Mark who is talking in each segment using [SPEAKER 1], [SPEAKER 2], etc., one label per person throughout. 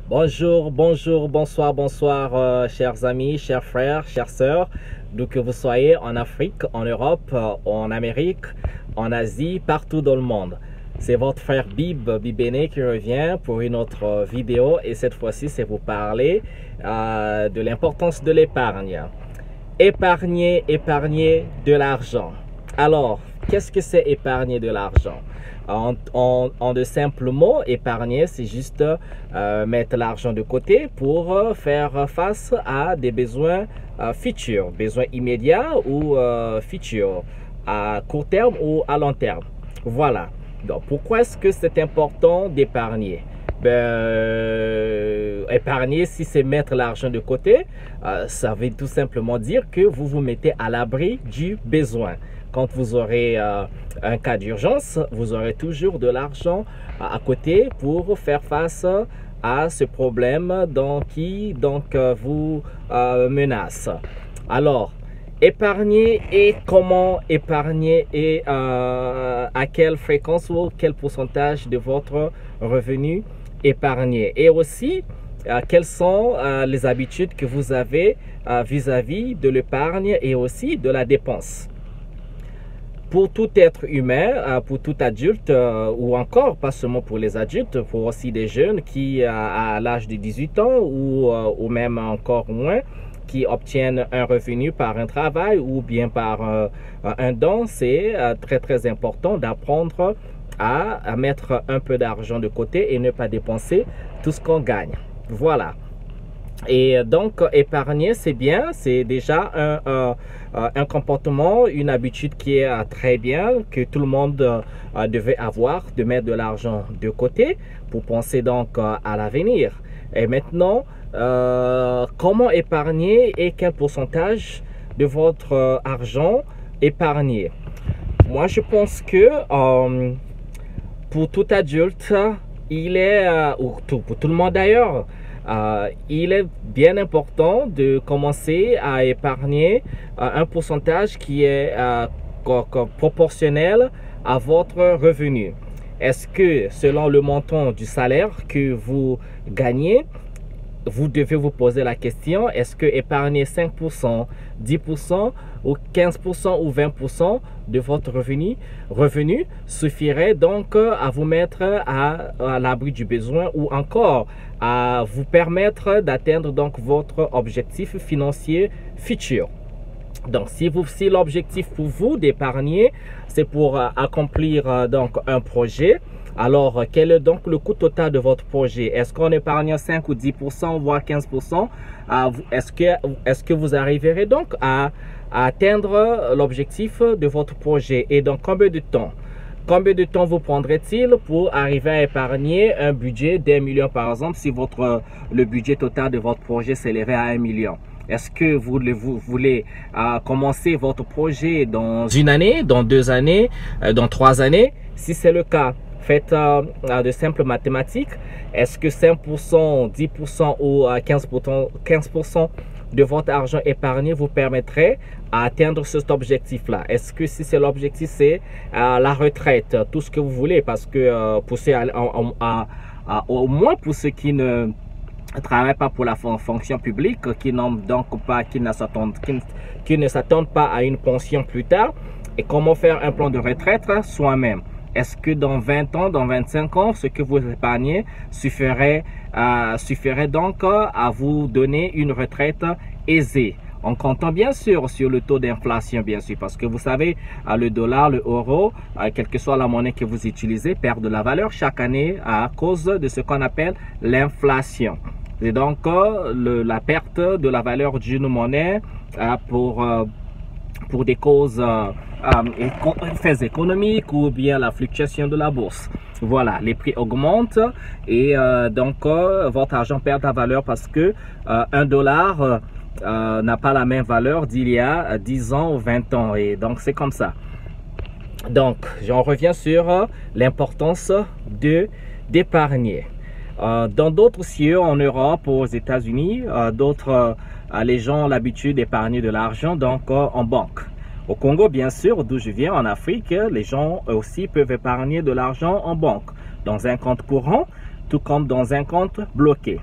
[SPEAKER 1] Bonjour, bonjour, bonsoir, bonsoir, chers amis, chers frères, chères sœurs, d'où que vous soyez, en Afrique, en Europe, en Amérique, en Asie, partout dans le monde. C'est votre frère Bibéné qui revient pour une autre vidéo et cette fois-ci, c'est vous parler de l'importance de l'épargne. Épargner, épargner de l'argent. Alors, qu'est-ce que c'est épargner de l'argent? En de simples mots, épargner, c'est juste mettre l'argent de côté pour faire face à des besoins futurs, besoins immédiats ou futurs, à court terme ou à long terme. Voilà. Donc, pourquoi est-ce que c'est important d'épargner? Épargner, si c'est mettre l'argent de côté, ça veut tout simplement dire que vous vous mettez à l'abri du besoin. Quand vous aurez un cas d'urgence, vous aurez toujours de l'argent à côté pour faire face à ce problème qui vous menace. Alors, épargner et comment épargner et à quelle fréquence ou quel pourcentage de votre revenu épargner. Et aussi, quelles sont les habitudes que vous avez vis-à-vis de l'épargne et aussi de la dépense. Pour tout être humain, pour tout adulte, ou encore pas seulement pour les adultes, pour aussi des jeunes qui, à l'âge de 18 ans ou même encore moins, qui obtiennent un revenu par un travail ou bien par un don, c'est très important d'apprendre à mettre un peu d'argent de côté et ne pas dépenser tout ce qu'on gagne. Voilà. Et donc, épargner, c'est bien, c'est déjà un comportement, une habitude qui est très bien, que tout le monde devait avoir, de mettre de l'argent de côté pour penser donc à l'avenir. Et maintenant, comment épargner et quel pourcentage de votre argent épargner? Moi, je pense que pour tout adulte, il est, pour tout le monde d'ailleurs, il est bien important de commencer à épargner un pourcentage qui est proportionnel à votre revenu. Est-ce que selon le montant du salaire que vous gagnez, vous devez vous poser la question, est-ce que épargner 5%, 10% ou 15% ou 20% de votre revenu suffirait donc à vous mettre à l'abri du besoin ou encore à vous permettre d'atteindre donc votre objectif financier futur? Donc, si l'objectif pour vous d'épargner, c'est pour accomplir donc un projet, alors quel est donc le coût total de votre projet? Est-ce qu'on épargne 5 ou 10%, voire 15%? Est-ce que vous arriverez donc à atteindre l'objectif de votre projet? Et donc, combien de temps? Combien de temps vous prendrait-il pour arriver à épargner un budget d'1 million, par exemple, si le budget total de votre projet s'élève à 1 million? Est-ce que vous voulez commencer votre projet dans une année, dans 2 années, dans 3 années? Si c'est le cas, faites de simples mathématiques. Est-ce que 5%, 10% ou 15% de votre argent épargné vous permettrait à atteindre cet objectif-là? Est-ce que si c'est l'objectif, c'est la retraite, tout ce que vous voulez, parce que au moins pour ceux qui ne travaillent pas pour la fonction publique, qui ne s'attendent pas à une pension plus tard, et comment faire un plan de retraite soi-même? Est-ce que dans 20 ans, dans 25 ans, ce que vous épargnez suffirait donc à vous donner une retraite aisée? En comptant bien sûr sur le taux d'inflation, bien sûr, parce que vous savez, le dollar, le euro, quelle que soit la monnaie que vous utilisez, perd de la valeur chaque année à cause de ce qu'on appelle l'inflation. Et donc, la perte de la valeur d'une monnaie pour des causes faits économiques ou bien la fluctuation de la bourse. Voilà, les prix augmentent et donc votre argent perd de la valeur parce que $1 n'a pas la même valeur d'il y a 10 ans ou 20 ans, et donc c'est comme ça. Donc, j'en reviens sur l'importance d'épargner. Dans d'autres cieux, en Europe, aux États-Unis, les gens ont l'habitude d'épargner de l'argent donc en banque. Au Congo, bien sûr, d'où je viens, en Afrique, les gens aussi peuvent épargner de l'argent en banque, dans un compte courant, tout comme dans un compte bloqué.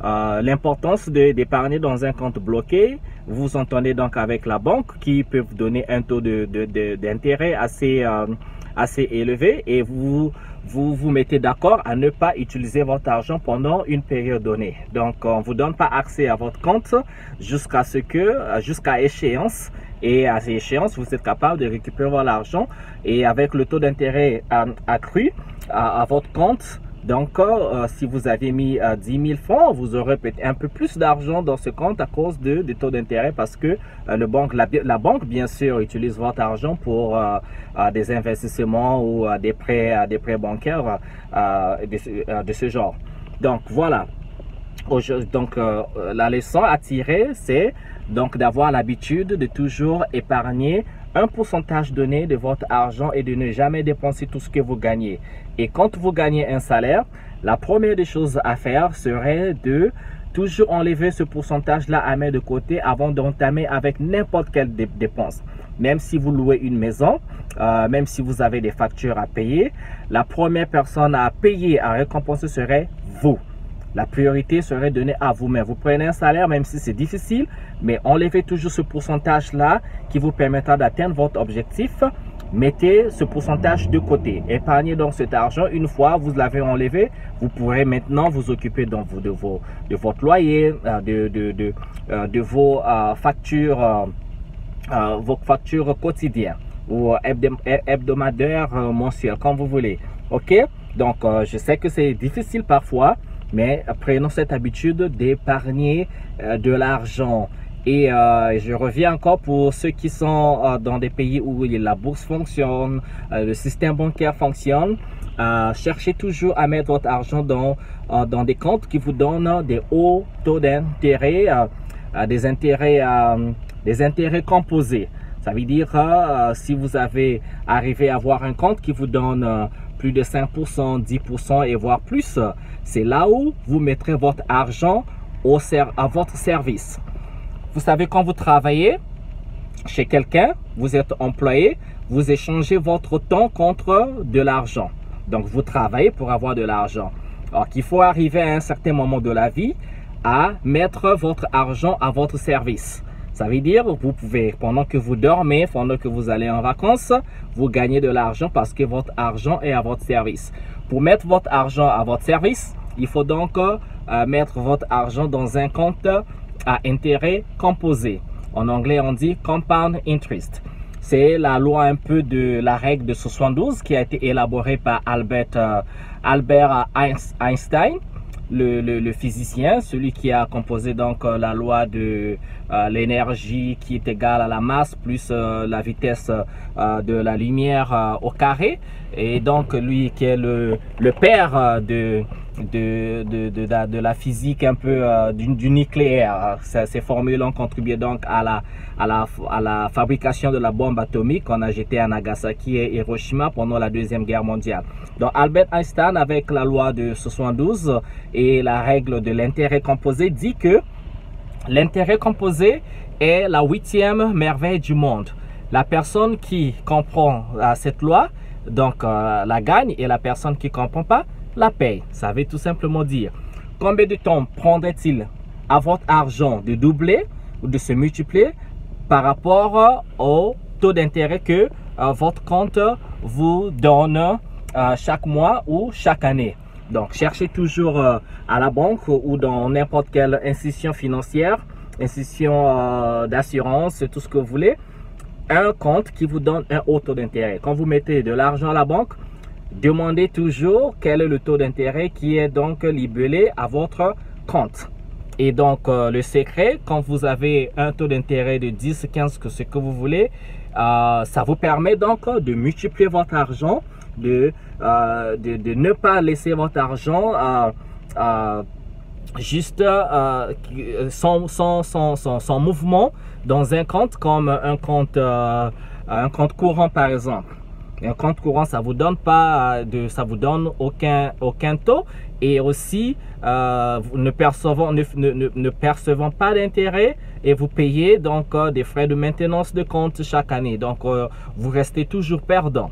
[SPEAKER 1] l'importance d'épargner dans un compte bloqué. Vous vous entendez donc avec la banque qui peut vous donner un taux d'intérêt assez élevé et vous mettez d'accord à ne pas utiliser votre argent pendant une période donnée. Donc, on ne vous donne pas accès à votre compte jusqu'à échéance. Et à ces échéances, vous êtes capable de récupérer votre argent et avec le taux d'intérêt accru à votre compte. Donc, si vous avez mis 10 000 francs, vous aurez peut-être un peu plus d'argent dans ce compte à cause du taux d'intérêt parce que la banque, bien sûr, utilise votre argent pour des investissements ou des prêts bancaires de ce genre. Donc, voilà. Donc, la leçon à tirer, c'est donc d'avoir l'habitude de toujours épargner un pourcentage donné de votre argent et de ne jamais dépenser tout ce que vous gagnez. Et quand vous gagnez un salaire, la première des choses à faire serait de toujours enlever ce pourcentage-là à mettre de côté avant d'entamer avec n'importe quelle dépense. Même si vous louez une maison, même si vous avez des factures à payer, la première personne à payer, à récompenser serait vous. La priorité serait donnée à vous-même. Vous prenez un salaire, même si c'est difficile, mais enlevez toujours ce pourcentage-là qui vous permettra d'atteindre votre objectif. Mettez ce pourcentage de côté. Épargnez donc cet argent. Une fois vous l'avez enlevé, vous pourrez maintenant vous occuper donc de votre loyer, de vos factures quotidiennes ou hebdomadaires, mensuelles, comme vous voulez. Ok? Donc, je sais que c'est difficile parfois, mais prenons cette habitude d'épargner de l'argent. Et je reviens encore pour ceux qui sont dans des pays où la bourse fonctionne, le système bancaire fonctionne. Cherchez toujours à mettre votre argent dans des comptes qui vous donnent des hauts taux d'intérêt, des intérêts composés. Ça veut dire si vous avez arrivé à avoir un compte qui vous donne plus de 5%, 10% et voire plus, c'est là où vous mettrez votre argent à votre service. Vous savez, quand vous travaillez chez quelqu'un, vous êtes employé, vous échangez votre temps contre de l'argent. Donc, vous travaillez pour avoir de l'argent. Alors qu'il faut arriver à un certain moment de la vie à mettre votre argent à votre service. Ça veut dire, vous pouvez, pendant que vous dormez, pendant que vous allez en vacances, vous gagnez de l'argent parce que votre argent est à votre service. Pour mettre votre argent à votre service, il faut donc mettre votre argent dans un compte à intérêt composé. En anglais, on dit compound interest. C'est la loi un peu de la règle de 72 qui a été élaborée par Albert Einstein. Le physicien, celui qui a composé donc la loi de l'énergie qui est égale à la masse plus la vitesse de la lumière au carré, et donc lui qui est le père de la physique un peu du nucléaire. Ces formules ont contribué donc à la fabrication de la bombe atomique qu'on a jetée à Nagasaki et Hiroshima pendant la Deuxième Guerre mondiale. Donc Albert Einstein, avec la loi de 72 et la règle de l'intérêt composé, dit que l'intérêt composé est la 8e merveille du monde. La personne qui comprend cette loi donc la gagne, et la personne qui ne comprend pas la paye. Ça veut tout simplement dire combien de temps prendrait-il à votre argent de doubler ou de se multiplier par rapport au taux d'intérêt que votre compte vous donne chaque mois ou chaque année. Donc, cherchez toujours à la banque ou dans n'importe quelle institution financière, institution d'assurance, tout ce que vous voulez, un compte qui vous donne un haut taux d'intérêt. Quand vous mettez de l'argent à la banque, demandez toujours quel est le taux d'intérêt qui est donc libellé à votre compte. Et donc, le secret, quand vous avez un taux d'intérêt de 10, 15, ce que vous voulez, ça vous permet donc de multiplier votre argent, de ne pas laisser votre argent juste sans mouvement dans un compte comme un compte courant par exemple. Un compte courant, ça vous donne pas ça vous donne aucun taux, et aussi ne percevant pas d'intérêt, et vous payez donc des frais de maintenance de compte chaque année. Donc vous restez toujours perdant.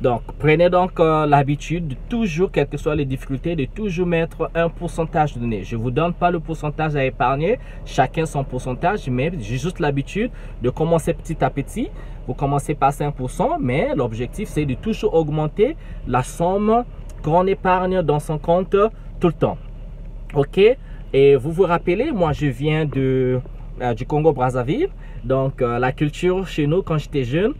[SPEAKER 1] Donc, prenez donc l'habitude de toujours, quelles que soient les difficultés, de toujours mettre un pourcentage donné. Je ne vous donne pas le pourcentage à épargner, chacun son pourcentage, mais j'ai juste l'habitude de commencer petit à petit. Vous commencez par 5%, mais l'objectif, c'est de toujours augmenter la somme qu'on épargne dans son compte tout le temps. OK? Et vous vous rappelez, moi, je viens du Congo-Brazzaville. Donc, la culture chez nous, quand j'étais jeune,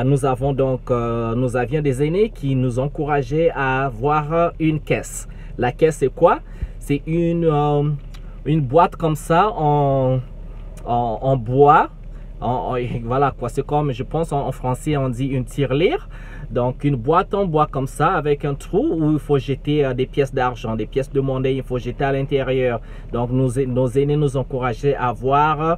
[SPEAKER 1] nous avions des aînés qui nous encourageaient à avoir une caisse. La caisse, c'est quoi? C'est une boîte comme ça en bois. Voilà quoi, c'est comme, je pense en français, on dit une tirelire. Donc, une boîte en bois comme ça, avec un trou où il faut jeter des pièces d'argent, des pièces de monnaie, il faut jeter à l'intérieur. Donc, nos aînés nous encourageaient à avoir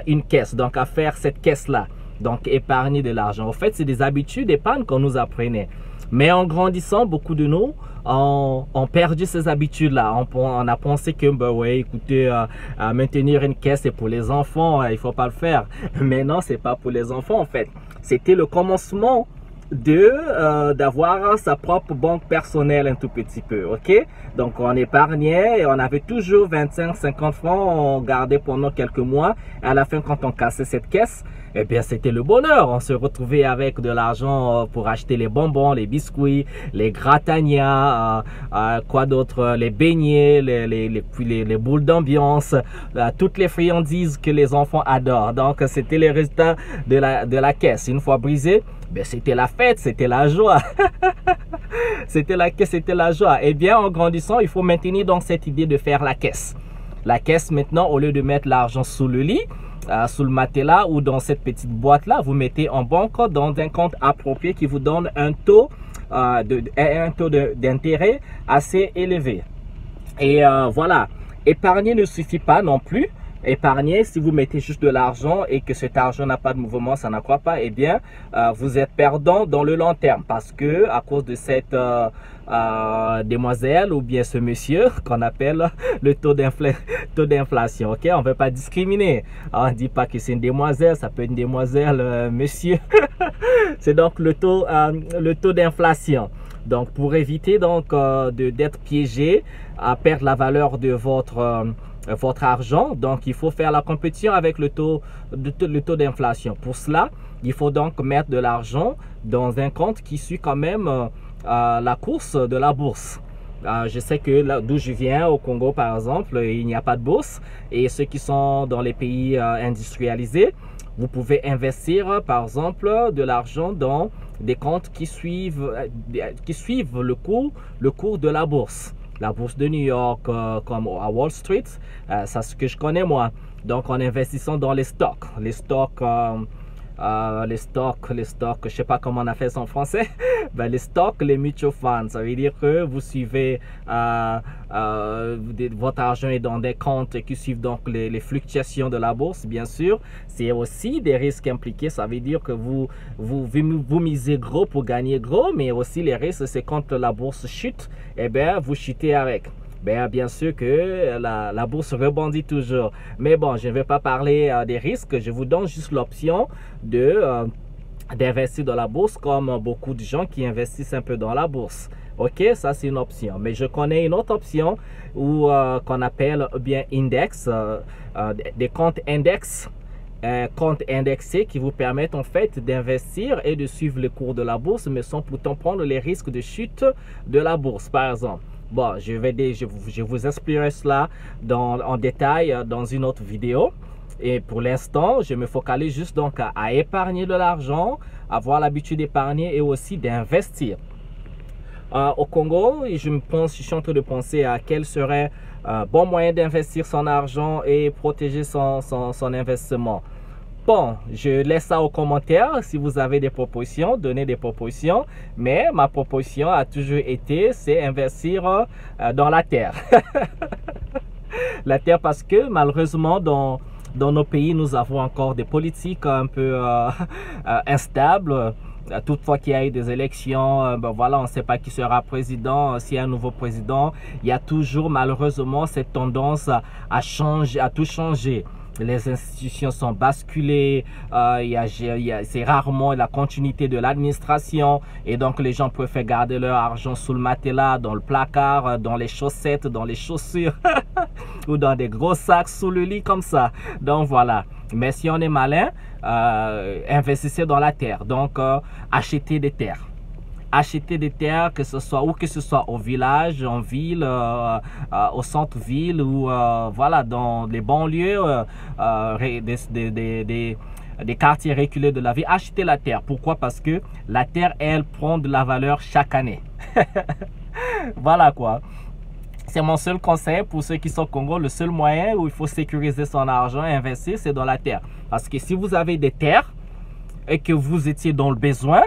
[SPEAKER 1] une caisse, donc à faire cette caisse-là. Donc, épargner de l'argent. En fait, c'est des habitudes d'épargne qu'on nous apprenait. Mais en grandissant, beaucoup de nous ont perdu ces habitudes-là. On a pensé que, bah ouais, écoutez, maintenir une caisse, c'est pour les enfants, il ne faut pas le faire. Mais non, c'est pas pour les enfants, en fait. C'était le commencement d'avoir sa propre banque personnelle un tout petit peu, ok? Donc, on épargnait et on avait toujours 25-50 francs, on gardait pendant quelques mois. Et à la fin, quand on cassait cette caisse, eh bien, c'était le bonheur. On se retrouvait avec de l'argent pour acheter les bonbons, les biscuits, les gratanias, quoi d'autre, les beignets, les boules d'ambiance, toutes les friandises que les enfants adorent. Donc, c'était les résultats de la caisse. Une fois brisé, ben, c'était la fête, c'était la joie. C'était la caisse, c'était la joie. Eh bien, en grandissant, il faut maintenir donc cette idée de faire la caisse. La caisse, maintenant, au lieu de mettre l'argent sous le lit, sous le matelas ou dans cette petite boîte là, vous mettez en banque dans un compte approprié qui vous donne un taux d'intérêt assez élevé. Et voilà, épargner ne suffit pas non plus. Épargner, si vous mettez juste de l'argent et que cet argent n'a pas de mouvement, ça n'accroît pas, eh bien, vous êtes perdant dans le long terme parce que à cause de cette demoiselle ou bien ce monsieur qu'on appelle le taux d'inflation, ok? On ne veut pas discriminer. On ne dit pas que c'est une demoiselle, ça peut être une demoiselle, monsieur. C'est donc le taux d'inflation. Donc, pour éviter donc d'être piégé à perdre la valeur de votre argent, donc il faut faire la compétition avec le taux d'inflation. Pour cela, il faut donc mettre de l'argent dans un compte qui suit quand même la course de la bourse. Je sais que d'où je viens, au Congo par exemple, il n'y a pas de bourse, et ceux qui sont dans les pays industrialisés, vous pouvez investir par exemple de l'argent dans des comptes qui suivent le cours de la bourse. La bourse de New York, comme à Wall Street, c'est ce que je connais moi. Donc en investissant dans les stocks, je sais pas comment on a fait ça en français. Ben, les stocks, les mutual funds, ça veut dire que vous suivez votre argent est dans des comptes qui suivent donc les fluctuations de la bourse, bien sûr. C'est aussi des risques impliqués, ça veut dire que vous misez gros pour gagner gros, mais aussi les risques, c'est quand la bourse chute, eh bien vous chutez avec. Bien sûr que la bourse rebondit toujours. Mais bon, je ne vais pas parler des risques. Je vous donne juste l'option d'investir dans la bourse comme beaucoup de gens qui investissent un peu dans la bourse. Ok, ça c'est une option. Mais je connais une autre option qu'on appelle bien index, des comptes index. Comptes indexés qui vous permettent en fait d'investir et de suivre les cours de la bourse, mais sans pourtant prendre les risques de chute de la bourse, par exemple. Bon, je vous expliquerai cela en détail dans une autre vidéo. Et pour l'instant, je me focalise juste donc à épargner de l'argent, avoir l'habitude d'épargner et aussi d'investir. Au Congo, je suis en train de penser à quel serait un bon moyen d'investir son argent et protéger son investissement. Bon, je laisse ça aux commentaires. Si vous avez des propositions, donnez des propositions. Mais ma proposition a toujours été, c'est investir dans la terre. La terre parce que malheureusement, dans nos pays, nous avons encore des politiques un peu instables. Toutefois qu'il y a eu des élections, voilà, on ne sait pas qui sera président. S'il y a un nouveau président, il y a toujours malheureusement cette tendance à tout changer. les institutions sont basculées, c'est rarement la continuité de l'administration et donc les gens préfèrent garder leur argent sous le matelas, dans le placard, dans les chaussettes, dans les chaussures ou dans des gros sacs sous le lit comme ça. Donc voilà. Mais si on est malin, investissez dans la terre. Donc achetez des terres. Acheter des terres, que ce soit au village, en ville, au centre-ville ou voilà, dans les banlieues, des quartiers reculés de la ville. Achetez la terre. Pourquoi? Parce que la terre, elle, prend de la valeur chaque année. Voilà quoi. C'est mon seul conseil pour ceux qui sont au Congo. Le seul moyen où il faut sécuriser son argent et investir, c'est dans la terre. Parce que si vous avez des terres et que vous étiez dans le besoin,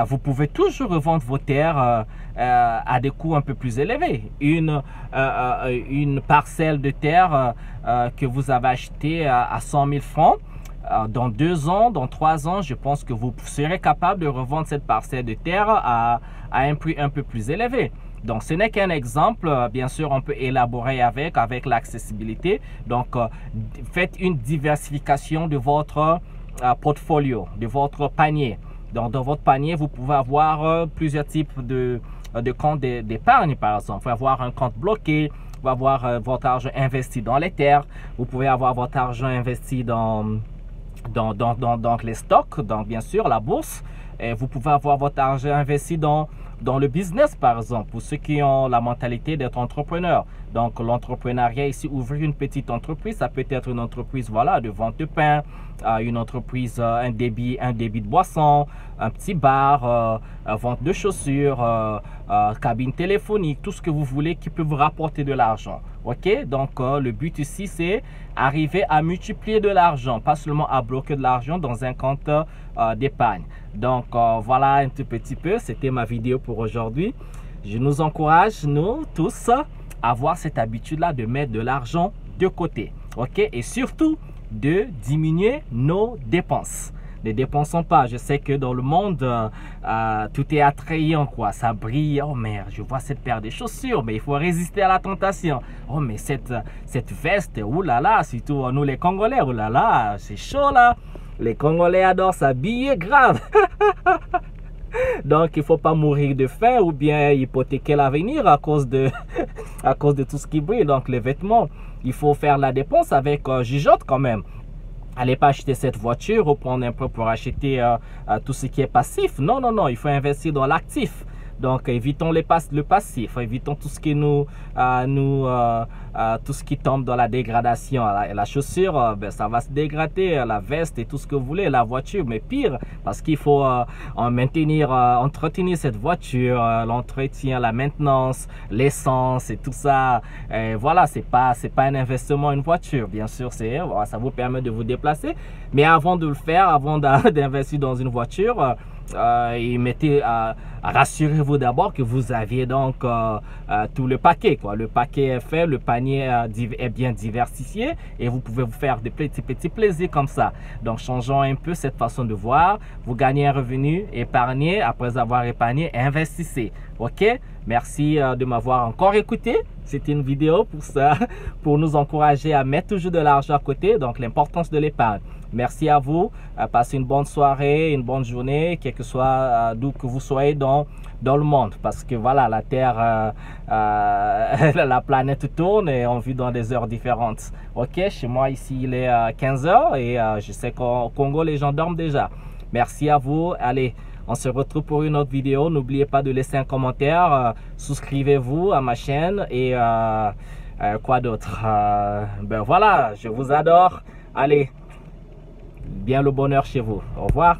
[SPEAKER 1] vous pouvez toujours revendre vos terres à des coûts un peu plus élevés. Une parcelle de terre que vous avez achetée à 100 000 francs, dans 2 ans, dans 3 ans, je pense que vous serez capable de revendre cette parcelle de terre à un prix un peu plus élevé. Donc, ce n'est qu'un exemple. Bien sûr, on peut élaborer avec l'accessibilité. Donc, faites une diversification de votre portfolio, de votre panier. Donc, dans votre panier, vous pouvez avoir plusieurs types de comptes d'épargne, par exemple. Vous pouvez avoir un compte bloqué, vous pouvez avoir votre argent investi dans les terres, vous pouvez avoir votre argent investi dans les stocks, donc bien sûr la bourse. Et vous pouvez avoir votre argent investi dans le business, par exemple, pour ceux qui ont la mentalité d'être entrepreneur. Donc, l'entrepreneuriat ici, ouvrir une petite entreprise, ça peut être une entreprise, voilà, de vente de pain, une entreprise, un débit de boisson, un petit bar, vente de chaussures, cabine téléphonique, tout ce que vous voulez qui peut vous rapporter de l'argent. Ok, donc le but ici, c'est arriver à multiplier de l'argent, pas seulement à bloquer de l'argent dans un compte d'épargne. Donc voilà un tout petit peu, c'était ma vidéo pour aujourd'hui. Je nous encourage, nous tous, à avoir cette habitude-là de mettre de l'argent de côté. Ok, et surtout de diminuer nos dépenses. Ne dépensons pas. Je sais que dans le monde, tout est attrayant, quoi. Ça brille. Oh merde, je vois cette paire de chaussures, mais il faut résister à la tentation. Oh, mais cette veste, oulala, surtout nous les Congolais, oulala, c'est chaud là. Les Congolais adorent s'habiller grave. Donc, il ne faut pas mourir de faim ou bien hypothéquer l'avenir à cause de tout ce qui brille. Donc, les vêtements, il faut faire la dépense avec jugeote quand même. Allez pas acheter cette voiture ou prendre un peu pour acheter tout ce qui est passif. Non, non, non, il faut investir dans l'actif. Donc, évitons le passif, évitons tout ce qui tout ce qui tombe dans la dégradation. La chaussure, ben, ça va se dégrader, la veste et tout ce que vous voulez, la voiture, mais pire, parce qu'il faut entretenir cette voiture, l'entretien, la maintenance, l'essence et tout ça. Et voilà, c'est pas un investissement, une voiture. Bien sûr, ça vous permet de vous déplacer, mais avant de le faire, avant d'investir dans une voiture, rassurez-vous d'abord que vous aviez donc tout le paquet, quoi. Le paquet est fait, le panier est bien diversifié et vous pouvez vous faire des petits plaisirs comme ça. Donc changeons un peu cette façon de voir. Vous gagnez un revenu, épargnez, après avoir épargné, investissez. Ok, merci de m'avoir encore écouté. C'était une vidéo pour ça, pour nous encourager à mettre toujours de l'argent à côté, donc l'importance de l'épargne. Merci à vous, passez une bonne soirée, une bonne journée, quel que soit d'où que vous soyez dans le monde. Parce que voilà, la Terre, la planète tourne et on vit dans des heures différentes. Ok, chez moi ici il est 15 h et je sais qu'au Congo les gens dorment déjà. Merci à vous, allez. On se retrouve pour une autre vidéo. N'oubliez pas de laisser un commentaire. Souscrivez-vous à ma chaîne. Et quoi d'autre? Ben voilà, je vous adore. Allez, bien le bonheur chez vous. Au revoir.